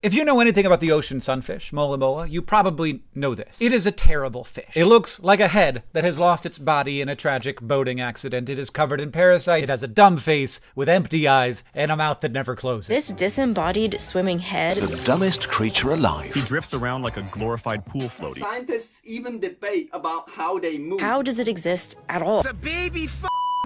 If you know anything about the ocean sunfish, mola, you probably know this. It is a terrible fish. It looks like a head that has lost its body in a tragic boating accident. It is covered in parasites. It has a dumb face with empty eyes and a mouth that never closes. This disembodied swimming head. The dumbest creature alive. He drifts around like a glorified pool floaty. Scientists even debate about how they move. How does it exist at all? It's a baby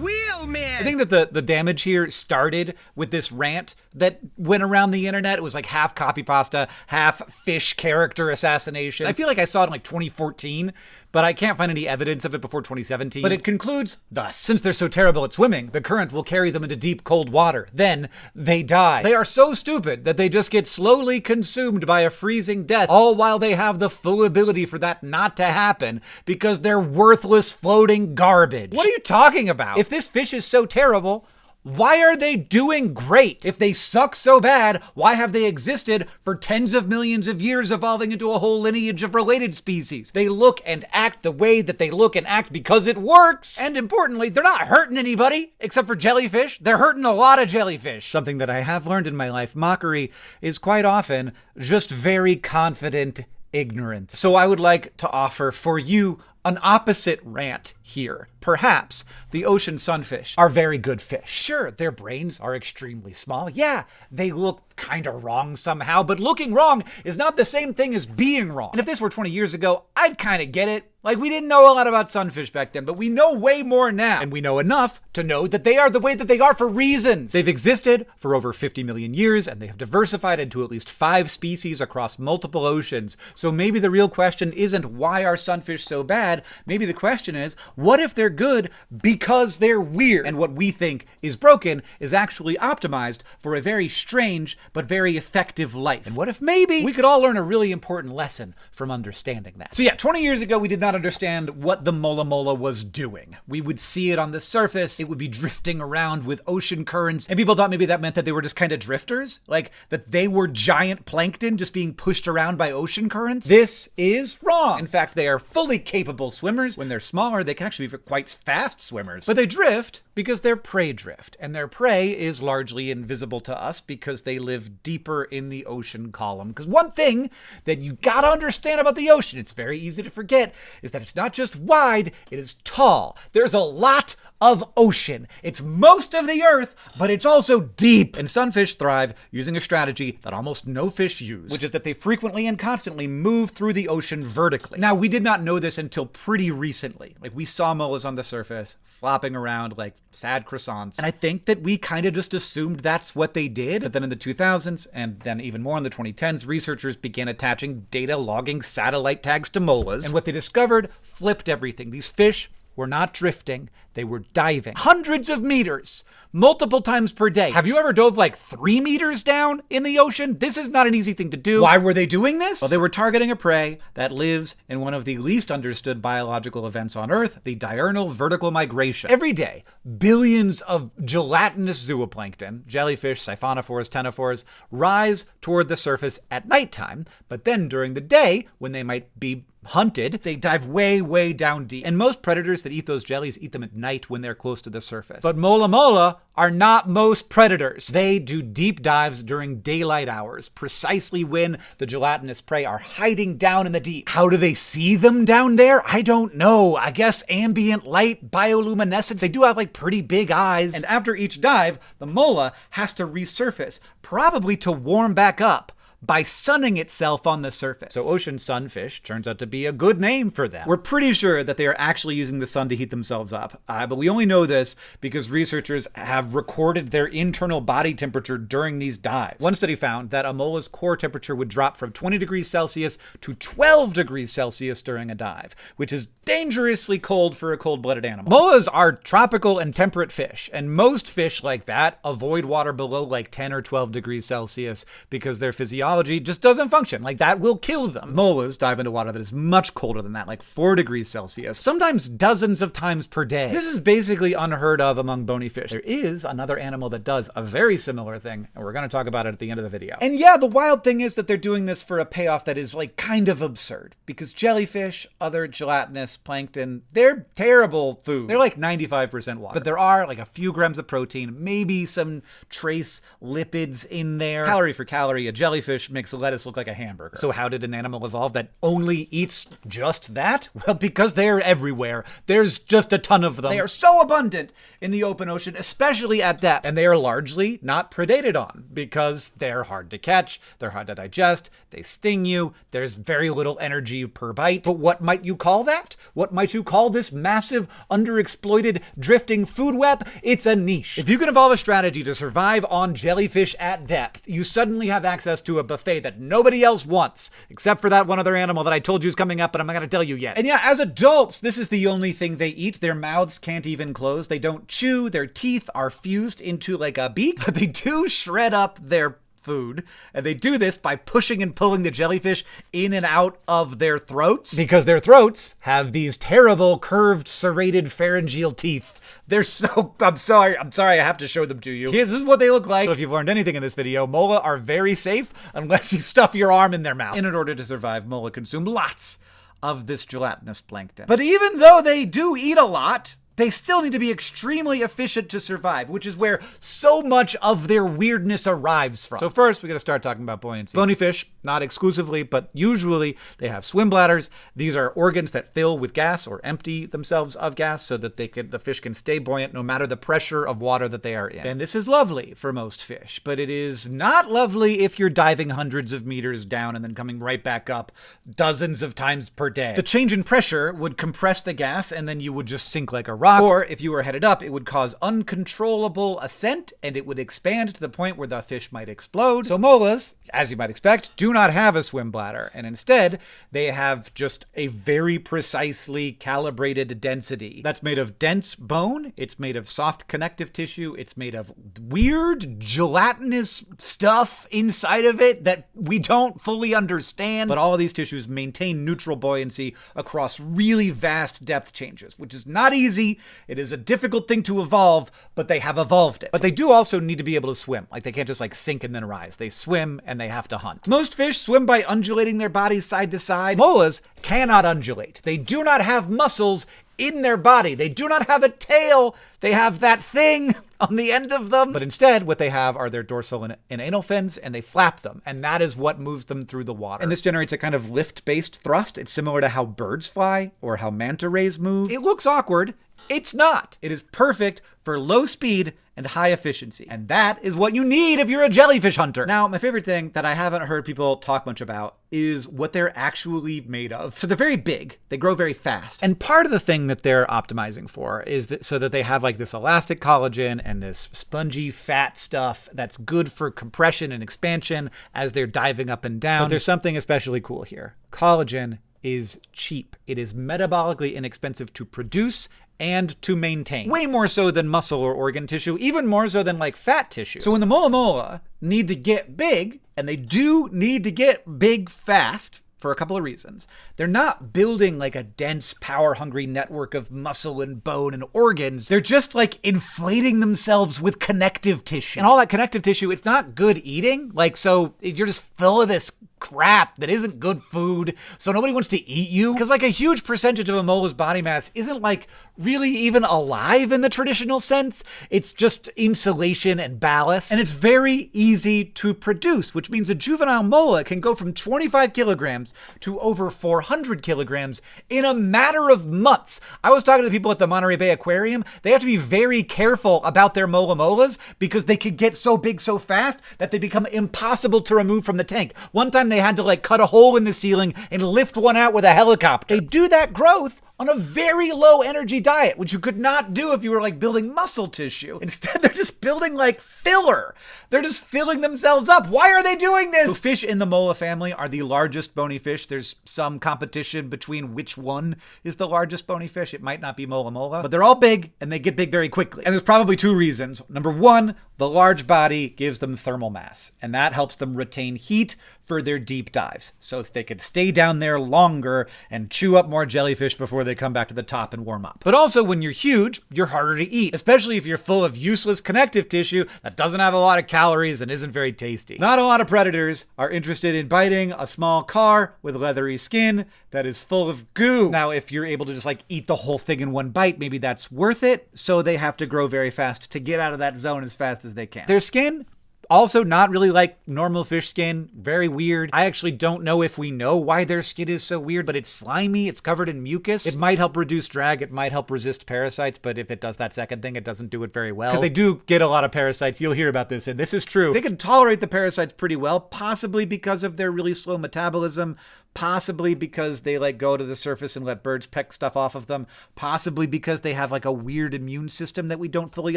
wheel, man! I think that the damage here started with this rant that went around the internet. It was like half copy pasta, half fish character assassination. I feel like I saw it in like 2014, but I can't find any evidence of it before 2017. But it concludes thus: since they're so terrible at swimming, the current will carry them into deep, cold water. Then they die. They are so stupid that they just get slowly consumed by a freezing death, all while they have the full ability for that not to happen because they're worthless floating garbage. What are you talking about? If this fish is so terrible, why are they doing great? If they suck so bad, why have they existed for tens of millions of years, evolving into a whole lineage of related species? They look and act the way that they look and act because it works. And importantly, they're not hurting anybody, except for jellyfish. They're hurting a lot of jellyfish. Something that I have learned in my life, mockery is quite often just very confident ignorance. So I would like to offer for you an opposite rant here. Perhaps the ocean sunfish are very good fish. Sure, their brains are extremely small. Yeah, they look kind of wrong somehow, but looking wrong is not the same thing as being wrong. And if this were 20 years ago, I'd kind of get it. Like, we didn't know a lot about sunfish back then, but we know way more now. And we know enough to know that they are the way that they are for reasons. They've existed for over 50 million years, and they have diversified into at least 5 species across multiple oceans. So maybe the real question isn't why are sunfish so bad? Maybe the question is, what if they're good because they're weird? And what we think is broken is actually optimized for a very strange but very effective life. And what if maybe we could all learn a really important lesson from understanding that? So yeah, 20 years ago, we did not understand what the mola was doing. We would see it on the surface. It would be drifting around with ocean currents. And people thought maybe that meant that they were just kind of drifters, like that they were giant plankton just being pushed around by ocean currents. This is wrong. In fact, they are fully capable swimmers. When they're smaller, they can actually be quite fast swimmers. But they drift because their prey drift. And their prey is largely invisible to us because they live deeper in the ocean column. Because one thing that you gotta understand about the ocean, it's very easy to forget, is that it's not just wide, it is tall. There's a lot of ocean. It's most of the earth, but it's also deep. And sunfish thrive using a strategy that almost no fish use, which is that they frequently and constantly move through the ocean vertically. Now, we did not know this until pretty recently. Like, we saw molas on the surface flopping around like sad croissants. And I think that we kind of just assumed that's what they did. But then in the 2000s, and then even more in the 2010s, researchers began attaching data logging satellite tags to molas. And what they discovered flipped everything. These fish were not drifting, they were diving. Hundreds of meters, multiple times per day. Have you ever dove like 3 meters down in the ocean? This is not an easy thing to do. Why were they doing this? Well, they were targeting a prey that lives in one of the least understood biological events on Earth, the diurnal vertical migration. Every day, billions of gelatinous zooplankton, jellyfish, siphonophores, ctenophores, rise toward the surface at nighttime, but then during the day, when they might be hunted, they dive way, way down deep. And most predators that eat those jellies eat them at night when they're close to the surface. But mola are not most predators. They do deep dives during daylight hours, precisely when the gelatinous prey are hiding down in the deep. How do they see them down there? I don't know. I guess ambient light, bioluminescence. They do have like pretty big eyes. And after each dive, the mola has to resurface, probably to warm back up by sunning itself on the surface. So ocean sunfish turns out to be a good name for them. We're pretty sure that they are actually using the sun to heat themselves up, but we only know this because researchers have recorded their internal body temperature during these dives. One study found that a mola's core temperature would drop from 20 degrees Celsius to 12 degrees Celsius during a dive, which is dangerously cold for a cold-blooded animal. Molas are tropical and temperate fish, and most fish like that avoid water below like 10 or 12 degrees Celsius because their physiology just doesn't function. Like, that will kill them. Molas dive into water that is much colder than that, like 4 degrees Celsius, sometimes dozens of times per day. This is basically unheard of among bony fish. There is another animal that does a very similar thing, and we're going to talk about it at the end of the video. And yeah, the wild thing is that they're doing this for a payoff that is like kind of absurd, because jellyfish, other gelatinous plankton, they're terrible food. They're like 95% water, but there are like a few grams of protein, maybe some trace lipids in there. Calorie for calorie, a jellyfish jellyfish makes lettuce look like a hamburger. So how did an animal evolve that only eats just that? Well, because they're everywhere. There's just a ton of them. They are so abundant in the open ocean, especially at depth. And they are largely not predated on because they're hard to catch, they're hard to digest, they sting you, there's very little energy per bite. But what might you call that? What might you call this massive, underexploited, drifting food web? It's a niche. If you can evolve a strategy to survive on jellyfish at depth, you suddenly have access to a buffet that nobody else wants, except for that one other animal that I told you is coming up, but I'm not gonna tell you yet. And yeah, as adults, this is the only thing they eat. Their mouths can't even close. They don't chew. Their teeth are fused into like a beak, but they do shred up their food, and they do this by pushing and pulling the jellyfish in and out of their throats, because their throats have these terrible curved serrated pharyngeal teeth. They're so, I'm sorry, I have to show them to you. This is what they look like. So if you've learned anything in this video, mola are very safe unless you stuff your arm in their mouth. And in order to survive, mola consume lots of this gelatinous plankton. But even though they do eat a lot, they still need to be extremely efficient to survive, which is where so much of their weirdness arrives from. So first, we gotta start talking about buoyancy. Bony fish, not exclusively, but usually they have swim bladders. These are organs that fill with gas or empty themselves of gas so that the fish can stay buoyant no matter the pressure of water that they are in. And this is lovely for most fish, but it is not lovely if you're diving hundreds of meters down and then coming right back up dozens of times per day. The change in pressure would compress the gas and then you would just sink like a rock. Or if you were headed up, it would cause uncontrollable ascent and it would expand to the point where the fish might explode. So molas, as you might expect, do not have a swim bladder, and instead they have just a very precisely calibrated density that's made of dense bone, it's made of soft connective tissue, it's made of weird gelatinous stuff inside of it that we don't fully understand, but all of these tissues maintain neutral buoyancy across really vast depth changes, which is not easy. It is a difficult thing to evolve, but they have evolved it. But they do also need to be able to swim. Like, they can't just like sink and then rise. They swim and they have to hunt. Most fish swim by undulating their bodies side to side. Molas cannot undulate. They do not have muscles in their body. They do not have a tail. They have that thing on the end of them. But instead, what they have are their dorsal and anal fins, and they flap them. And that is what moves them through the water. And this generates a kind of lift-based thrust. It's similar to how birds fly or how manta rays move. It looks awkward. It's not. It is perfect for low speed and high efficiency. And that is what you need if you're a jellyfish hunter. Now, my favorite thing that I haven't heard people talk much about is what they're actually made of. So they're very big. They grow very fast. And part of the thing that they're optimizing for is that so that they have like this elastic collagen and this spongy fat stuff that's good for compression and expansion as they're diving up and down. But there's something especially cool here. Collagen is cheap. It is metabolically inexpensive to produce and to maintain. Way more so than muscle or organ tissue, even more so than like fat tissue. So when the mola need to get big, and they do need to get big fast for a couple of reasons. They're not building like a dense, power-hungry network of muscle and bone and organs. They're just like inflating themselves with connective tissue. And all that connective tissue, it's not good eating. Like, so you're just full of this crap that isn't good food, so nobody wants to eat you. Because like a huge percentage of a mola's body mass isn't like really even alive in the traditional sense. It's just insulation and ballast. And it's very easy to produce, which means a juvenile mola can go from 25 kilograms to over 400 kilograms in a matter of months. I was talking to people at the Monterey Bay Aquarium. They have to be very careful about their molas because they could get so big so fast that they become impossible to remove from the tank. One time they had to like cut a hole in the ceiling and lift one out with a helicopter. They do that growth on a very low energy diet, which you could not do if you were like building muscle tissue. Instead, they're just building like filler. They're just filling themselves up. Why are they doing this? So fish in the mola family are the largest bony fish. There's some competition between which one is the largest bony fish. It might not be mola, but they're all big and they get big very quickly. And there's probably two reasons. Number one, the large body gives them thermal mass, and that helps them retain heat for their deep dives, so that they can stay down there longer and chew up more jellyfish before they come back to the top and warm up. But also, when you're huge, you're harder to eat, especially if you're full of useless connective tissue that doesn't have a lot of calories and isn't very tasty. Not a lot of predators are interested in biting a small car with leathery skin that is full of goo. Now, if you're able to just like eat the whole thing in one bite, maybe that's worth it, so they have to grow very fast to get out of that zone as fast as they can. Their skin Also, not really like normal fish skin. Very weird. I actually don't know if we know why their skin is so weird, but it's slimy. It's covered in mucus. It might help reduce drag. It might help resist parasites, but if it does that second thing, it doesn't do it very well. Because they do get a lot of parasites. You'll hear about this, and this is true. They can tolerate the parasites pretty well, possibly because of their really slow metabolism, possibly because they like go to the surface and let birds peck stuff off of them, possibly because they have like a weird immune system that we don't fully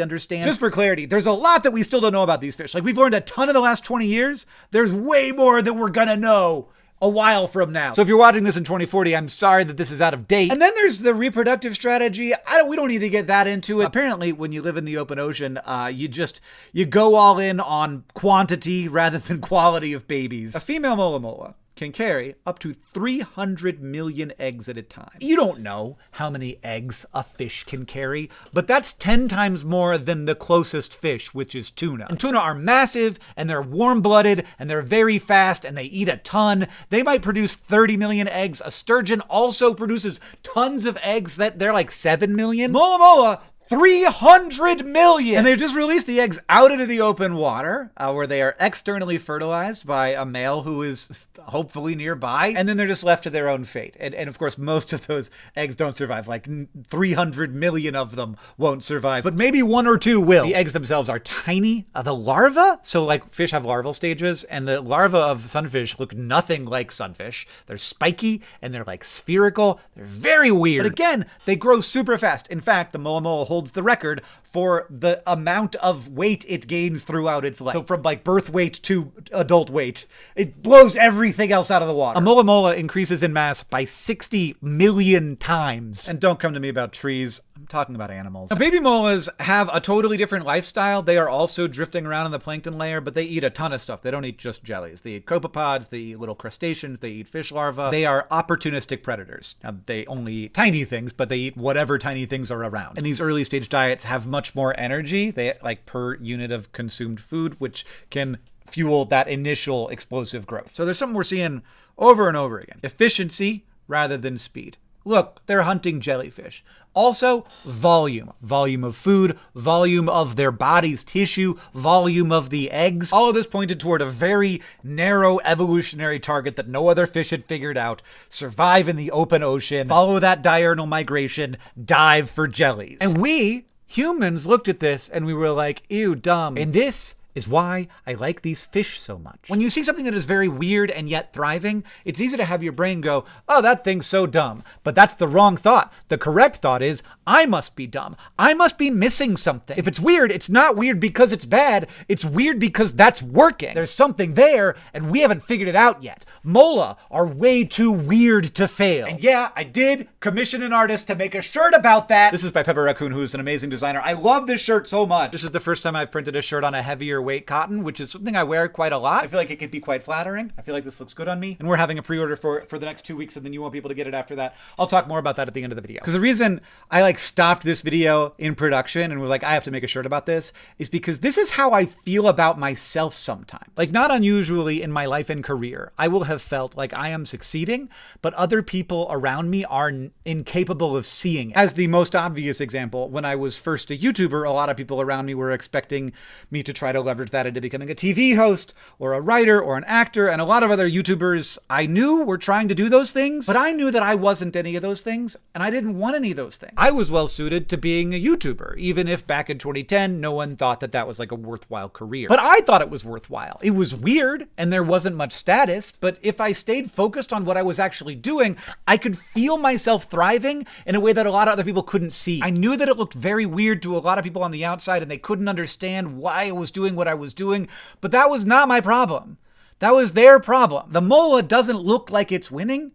understand. Just for clarity, there's a lot that we still don't know about these fish. Like, we've learned a ton in the last 20 years. There's way more that we're gonna know a while from now. So if you're watching this in 2040, I'm sorry that this is out of date. And then there's the reproductive strategy. We don't need to get that into it. Apparently, when you live in the open ocean, you go all in on quantity rather than quality of babies. A female mola can carry up to 300 million eggs at a time. You don't know how many eggs a fish can carry, but that's 10 times more than the closest fish, which is tuna. And tuna are massive, and they're warm-blooded, and they're very fast, and they eat a ton. They might produce 30 million eggs. A sturgeon also produces tons of eggs. They're like 7 million. Mola 300 million! And they've just released the eggs out into the open water, where they are externally fertilized by a male who is hopefully nearby, and then they're just left to their own fate. And of course, most of those eggs don't survive. Like 300 million of them won't survive, but maybe 1 or 2 will. The eggs themselves are tiny. The larvae, so like fish have larval stages, and the larvae of sunfish look nothing like sunfish. They're spiky, and they're like spherical. They're very weird. But again, they grow super fast. In fact, the mola holds the record for the amount of weight it gains throughout its life. So from like birth weight to adult weight, it blows everything else out of the water. A mola increases in mass by 60 million times. And don't come to me about trees. I'm talking about animals. Now, baby molas have a totally different lifestyle. They are also drifting around in the plankton layer, but they eat a ton of stuff. They don't eat just jellies. They eat copepods, they eat little crustaceans, they eat fish larvae. They are opportunistic predators. Now, they only eat tiny things, but they eat whatever tiny things are around. And these early stage diets have much more energy. They like per unit of consumed food, which can fuel that initial explosive growth. So there's something we're seeing over and over again. Efficiency rather than speed. Look, they're hunting jellyfish. Also, volume. Volume of food, volume of their body's tissue, volume of the eggs. All of this pointed toward a very narrow evolutionary target that no other fish had figured out. Survive in the open ocean, follow that diurnal migration, dive for jellies. And we, humans, looked at this and we were like, ew, dumb. And this is why I like these fish so much. When you see something that is very weird and yet thriving, it's easy to have your brain go, oh, that thing's so dumb. But that's the wrong thought. The correct thought is, I must be dumb. I must be missing something. If it's weird, it's not weird because it's bad. It's weird because that's working. There's something there, and we haven't figured it out yet. Mola are way too weird to fail. And yeah, I did commission an artist to make a shirt about that. This is by Pepper Raccoon, who's an amazing designer. I love this shirt so much. This is the first time I've printed a shirt on a heavier weight cotton, which is something I wear quite a lot. I feel like it could be quite flattering. I feel like this looks good on me. And we're having a pre-order for the next 2 weeks, and then you won't be able to get it after that. I'll talk more about that at the end of the video. Because the reason I stopped this video in production and was like, I have to make a shirt about this, is because this is how I feel about myself sometimes. Like, not unusually in my life and career, I will have felt like I am succeeding, but other people around me are incapable of seeing it. As the most obvious example, when I was first a YouTuber, a lot of people around me were expecting me to try to leverage that into becoming a TV host or a writer or an actor, and a lot of other YouTubers I knew were trying to do those things, but I knew that I wasn't any of those things, and I didn't want any of those things. I was well suited to being a YouTuber, even if back in 2010, no one thought that that was like a worthwhile career. But I thought it was worthwhile. It was weird, and there wasn't much status, but if I stayed focused on what I was actually doing, I could feel myself thriving in a way that a lot of other people couldn't see. I knew that it looked very weird to a lot of people on the outside, and they couldn't understand why I was doing what I was doing, but that was not my problem. That was their problem. The mola doesn't look like it's winning.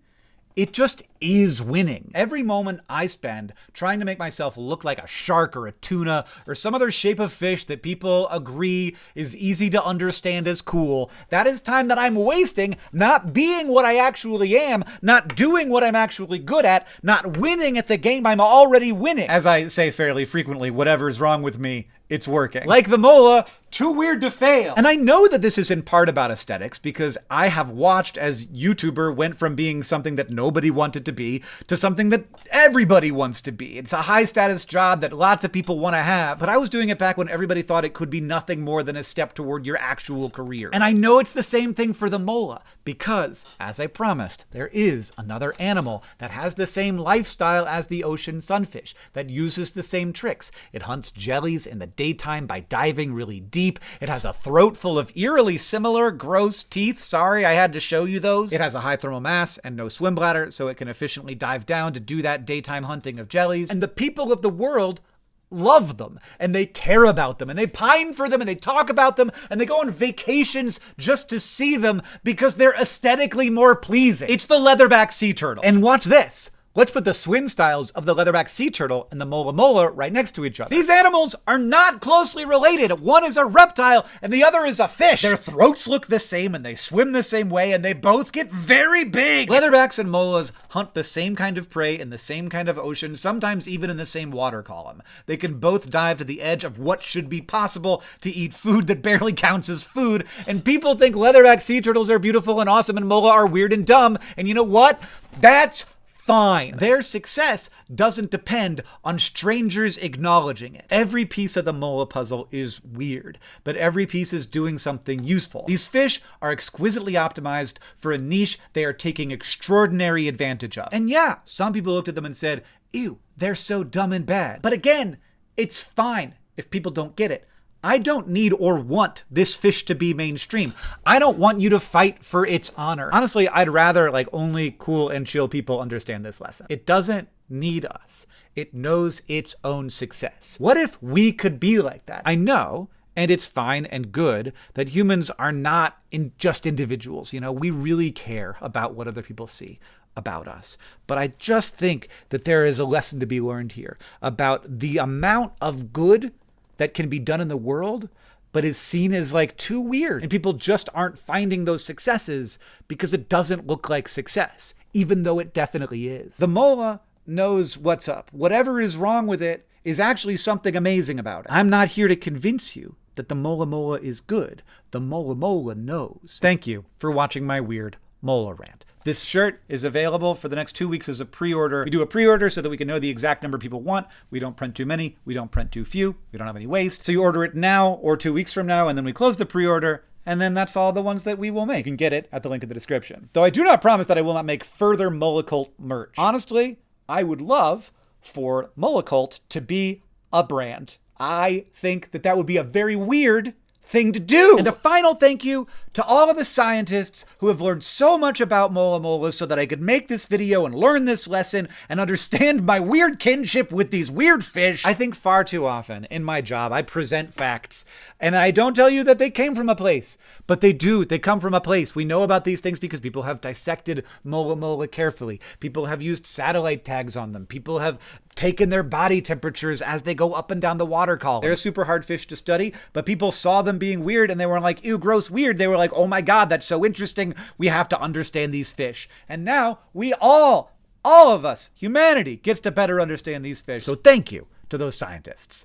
It just is winning. Every moment I spend trying to make myself look like a shark or a tuna or some other shape of fish that people agree is easy to understand as cool, that is time that I'm wasting not being what I actually am, not doing what I'm actually good at, not winning at the game I'm already winning. As I say fairly frequently, whatever's wrong with me, it's working. Like the mola, too weird to fail. And I know that this is in part about aesthetics because I have watched as YouTuber went from being something that nobody wanted to be to something that everybody wants to be. It's a high status job that lots of people want to have, but I was doing it back when everybody thought it could be nothing more than a step toward your actual career. And I know it's the same thing for the mola because, as I promised, there is another animal that has the same lifestyle as the ocean sunfish, that uses the same tricks. It hunts jellies in the daytime by diving really deep. It has a throat full of eerily similar gross teeth. Sorry, I had to show you those. It has a high thermal mass and no swim bladder, so it can efficiently dive down to do that daytime hunting of jellies. And the people of the world love them, and they care about them, and they pine for them, and they talk about them, and they go on vacations just to see them because they're aesthetically more pleasing. It's the leatherback sea turtle. And watch this. Let's put the swim styles of the leatherback sea turtle and the mola mola right next to each other. These animals are not closely related. One is a reptile and the other is a fish. Their throats look the same and they swim the same way and they both get very big. Leatherbacks and molas hunt the same kind of prey in the same kind of ocean, sometimes even in the same water column. They can both dive to the edge of what should be possible to eat food that barely counts as food. And people think leatherback sea turtles are beautiful and awesome and mola are weird and dumb. And you know what? That's fine. Their success doesn't depend on strangers acknowledging it. Every piece of the mola puzzle is weird, but every piece is doing something useful. These fish are exquisitely optimized for a niche they are taking extraordinary advantage of. And yeah, some people looked at them and said, ew, they're so dumb and bad. But again, it's fine if people don't get it. I don't need or want this fish to be mainstream. I don't want you to fight for its honor. Honestly, I'd rather only cool and chill people understand this lesson. It doesn't need us. It knows its own success. What if we could be like that? I know, and it's fine and good, that humans are not just individuals. We really care about what other people see about us. But I just think that there is a lesson to be learned here about the amount of good that can be done in the world, but is seen as too weird. And people just aren't finding those successes because it doesn't look like success, even though it definitely is. The mola knows what's up. Whatever is wrong with it is actually something amazing about it. I'm not here to convince you that the mola mola is good. The mola mola knows. Thank you for watching my weird mola rant. This shirt is available for the next 2 weeks as a pre-order. We do a pre-order so that we can know the exact number people want. We don't print too many. We don't print too few. We don't have any waste. So you order it now or 2 weeks from now, and then we close the pre-order, and then that's all the ones that we will make. You can get it at the link in the description. Though I do not promise that I will not make further Mola Cult merch. Honestly, I would love for Mola Cult to be a brand. I think that that would be a very weird thing to do. And a final thank you to all of the scientists who have learned so much about mola molas so that I could make this video and learn this lesson and understand my weird kinship with these weird fish. I think far too often in my job, I present facts and I don't tell you that they came from a place, but they do. They come from a place. We know about these things because people have dissected mola mola carefully. People have used satellite tags on them. People have taken their body temperatures as they go up and down the water column. They're a super hard fish to study, but people saw them being weird and they weren't like, ew, gross, weird. They were like, oh my God, that's so interesting. We have to understand these fish. And now we all of us, humanity, gets to better understand these fish. So thank you to those scientists.